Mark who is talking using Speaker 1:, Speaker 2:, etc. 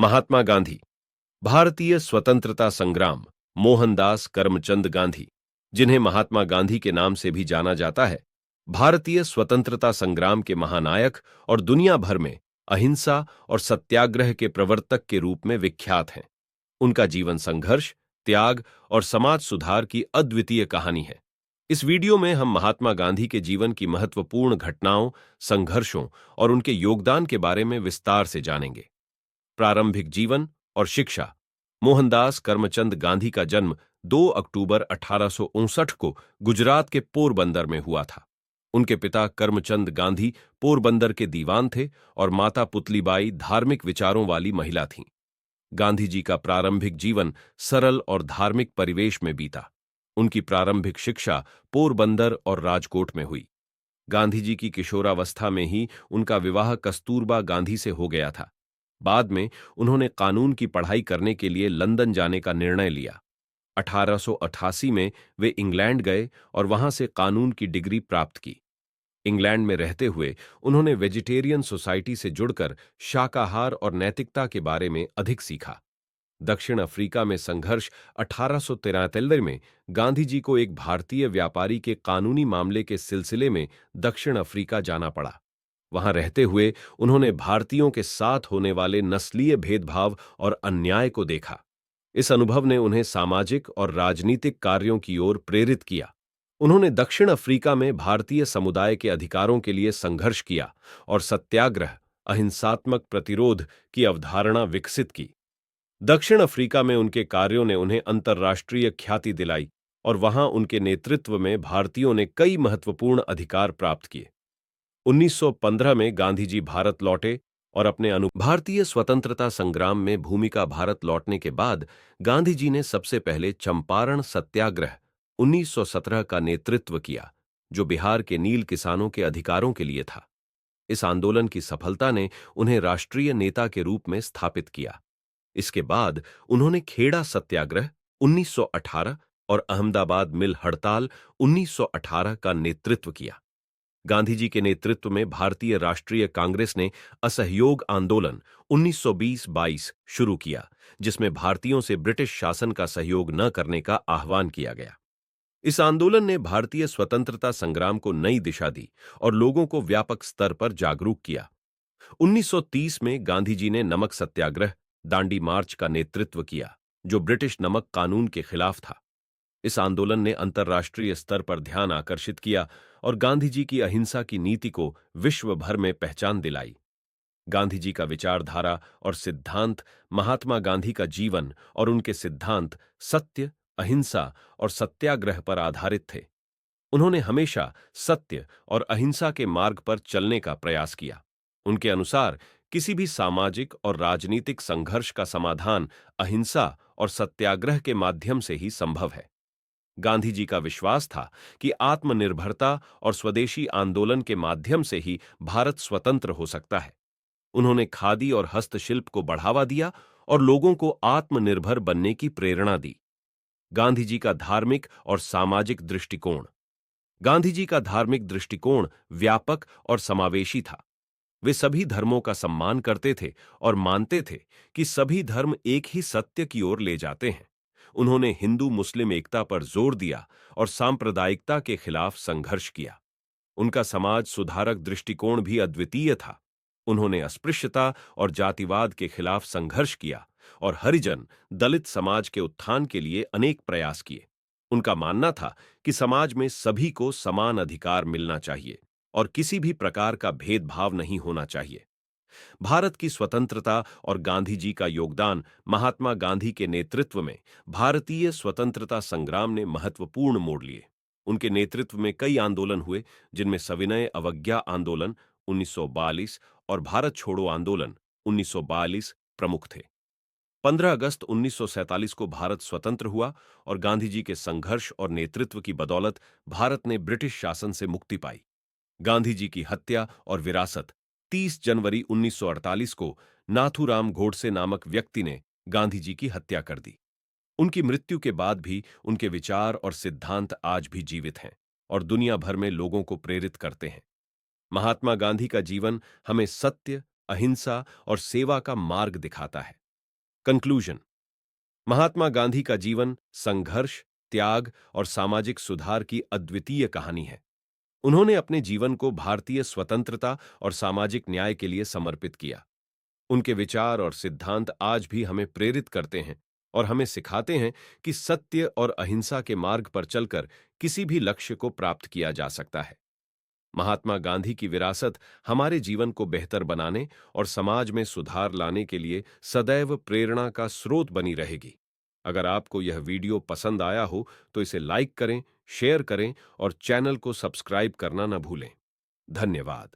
Speaker 1: महात्मा गांधी। भारतीय स्वतंत्रता संग्राम। मोहनदास करमचंद गांधी, जिन्हें महात्मा गांधी के नाम से भी जाना जाता है, भारतीय स्वतंत्रता संग्राम के महानायक और दुनिया भर में अहिंसा और सत्याग्रह के प्रवर्तक के रूप में विख्यात हैं। उनका जीवन संघर्ष, त्याग और समाज सुधार की अद्वितीय कहानी है। इस वीडियो में हम महात्मा गांधी के जीवन की महत्वपूर्ण घटनाओं, संघर्षों और उनके योगदान के बारे में विस्तार से जानेंगे। प्रारंभिक जीवन और शिक्षा। मोहनदास करमचंद गांधी का जन्म 2 अक्टूबर 1859 को गुजरात के पोरबंदर में हुआ था। उनके पिता करमचंद गांधी पोरबंदर के दीवान थे और माता पुतलीबाई धार्मिक विचारों वाली महिला थीं। गांधी जी का प्रारंभिक जीवन सरल और धार्मिक परिवेश में बीता। उनकी प्रारंभिक शिक्षा पोरबंदर और राजकोट में हुई। गांधी जी की किशोरावस्था में ही उनका विवाह कस्तूरबा गांधी से हो गया था। बाद में उन्होंने कानून की पढ़ाई करने के लिए लंदन जाने का निर्णय लिया। 1888 में वे इंग्लैंड गए और वहां से कानून की डिग्री प्राप्त की। इंग्लैंड में रहते हुए उन्होंने वेजिटेरियन सोसाइटी से जुड़कर शाकाहार और नैतिकता के बारे में अधिक सीखा। दक्षिण अफ्रीका में संघर्ष। 1893 में गांधी जी को एक भारतीय व्यापारी के कानूनी मामले के सिलसिले में दक्षिण अफ्रीका जाना पड़ा। वहां रहते हुए उन्होंने भारतीयों के साथ होने वाले नस्लीय भेदभाव और अन्याय को देखा। इस अनुभव ने उन्हें सामाजिक और राजनीतिक कार्यों की ओर प्रेरित किया। उन्होंने दक्षिण अफ्रीका में भारतीय समुदाय के अधिकारों के लिए संघर्ष किया और सत्याग्रह, अहिंसात्मक प्रतिरोध की अवधारणा विकसित की। दक्षिण अफ्रीका में उनके कार्यों ने उन्हें अंतर्राष्ट्रीय ख्याति दिलाई और वहां उनके नेतृत्व में भारतीयों ने कई महत्वपूर्ण अधिकार प्राप्त किए। 1915 में गांधी जी भारत लौटे और अपने भारतीय स्वतंत्रता संग्राम में भूमिका भारत लौटने के बाद गांधी जी ने सबसे पहले चंपारण सत्याग्रह 1917 का नेतृत्व किया, जो बिहार के नील किसानों के अधिकारों के लिए था। इस आंदोलन की सफलता ने उन्हें राष्ट्रीय नेता के रूप में स्थापित किया। इसके बाद उन्होंने खेड़ा सत्याग्रह 1918 और अहमदाबाद मिल हड़ताल 1918 का नेतृत्व किया। गांधी जी के नेतृत्व में भारतीय राष्ट्रीय कांग्रेस ने असहयोग आंदोलन 1920-22 शुरू किया, जिसमें भारतीयों से ब्रिटिश शासन का सहयोग न करने का आह्वान किया गया। इस आंदोलन ने भारतीय स्वतंत्रता संग्राम को नई दिशा दी और लोगों को व्यापक स्तर पर जागरूक किया। 1930 में गांधी जी ने नमक सत्याग्रह, दांडी मार्च का नेतृत्व किया, जो ब्रिटिश नमक कानून के खिलाफ था। इस आंदोलन ने अंतर्राष्ट्रीय स्तर पर ध्यान आकर्षित किया और गांधी जी की अहिंसा की नीति को विश्व भर में पहचान दिलाई। गांधी जी का विचारधारा और सिद्धांत। महात्मा गांधी का जीवन और उनके सिद्धांत सत्य, अहिंसा और सत्याग्रह पर आधारित थे। उन्होंने हमेशा सत्य और अहिंसा के मार्ग पर चलने का प्रयास किया। उनके अनुसार किसी भी सामाजिक और राजनीतिक संघर्ष का समाधान अहिंसा और सत्याग्रह के माध्यम से ही संभव है। गांधी जी का विश्वास था कि आत्मनिर्भरता और स्वदेशी आंदोलन के माध्यम से ही भारत स्वतंत्र हो सकता है। उन्होंने खादी और हस्तशिल्प को बढ़ावा दिया और लोगों को आत्मनिर्भर बनने की प्रेरणा दी। गांधी जी का धार्मिक और सामाजिक दृष्टिकोण। गांधी जी का धार्मिक दृष्टिकोण व्यापक और समावेशी था। वे सभी धर्मों का सम्मान करते थे और मानते थे कि सभी धर्म एक ही सत्य की ओर ले जाते हैं। उन्होंने हिंदू मुस्लिम एकता पर जोर दिया और सांप्रदायिकता के खिलाफ संघर्ष किया। उनका समाज सुधारक दृष्टिकोण भी अद्वितीय था। उन्होंने अस्पृश्यता और जातिवाद के खिलाफ संघर्ष किया और हरिजन, दलित समाज के उत्थान के लिए अनेक प्रयास किए। उनका मानना था कि समाज में सभी को समान अधिकार मिलना चाहिए और किसी भी प्रकार का भेदभाव नहीं होना चाहिए। भारत की स्वतंत्रता और गांधी जी का योगदान। महात्मा गांधी के नेतृत्व में भारतीय स्वतंत्रता संग्राम ने महत्वपूर्ण मोड़ लिए। उनके नेतृत्व में कई आंदोलन हुए, जिनमें सविनय अवज्ञा आंदोलन 1942 और भारत छोड़ो आंदोलन 1942 प्रमुख थे। 15 अगस्त 1947 को भारत स्वतंत्र हुआ और गांधी जी के संघर्ष और नेतृत्व की बदौलत भारत ने ब्रिटिश शासन से मुक्ति पाई। गांधी जी की हत्या और विरासत। 30 जनवरी 1948 को नाथूराम गोडसे नामक व्यक्ति ने गांधी जी की हत्या कर दी। उनकी मृत्यु के बाद भी उनके विचार और सिद्धांत आज भी जीवित हैं और दुनिया भर में लोगों को प्रेरित करते हैं। महात्मा गांधी का जीवन हमें सत्य, अहिंसा और सेवा का मार्ग दिखाता है। कंक्लूजन। महात्मा गांधी का जीवन संघर्ष, त्याग और सामाजिक सुधार की अद्वितीय कहानी है। उन्होंने अपने जीवन को भारतीय स्वतंत्रता और सामाजिक न्याय के लिए समर्पित किया। उनके विचार और सिद्धांत आज भी हमें प्रेरित करते हैं और हमें सिखाते हैं कि सत्य और अहिंसा के मार्ग पर चलकर किसी भी लक्ष्य को प्राप्त किया जा सकता है। महात्मा गांधी की विरासत हमारे जीवन को बेहतर बनाने और समाज में सुधार लाने के लिए सदैव प्रेरणा का स्रोत बनी रहेगी। अगर आपको यह वीडियो पसंद आया हो तो इसे लाइक करें, शेयर करें और चैनल को सब्सक्राइब करना न भूलें। धन्यवाद।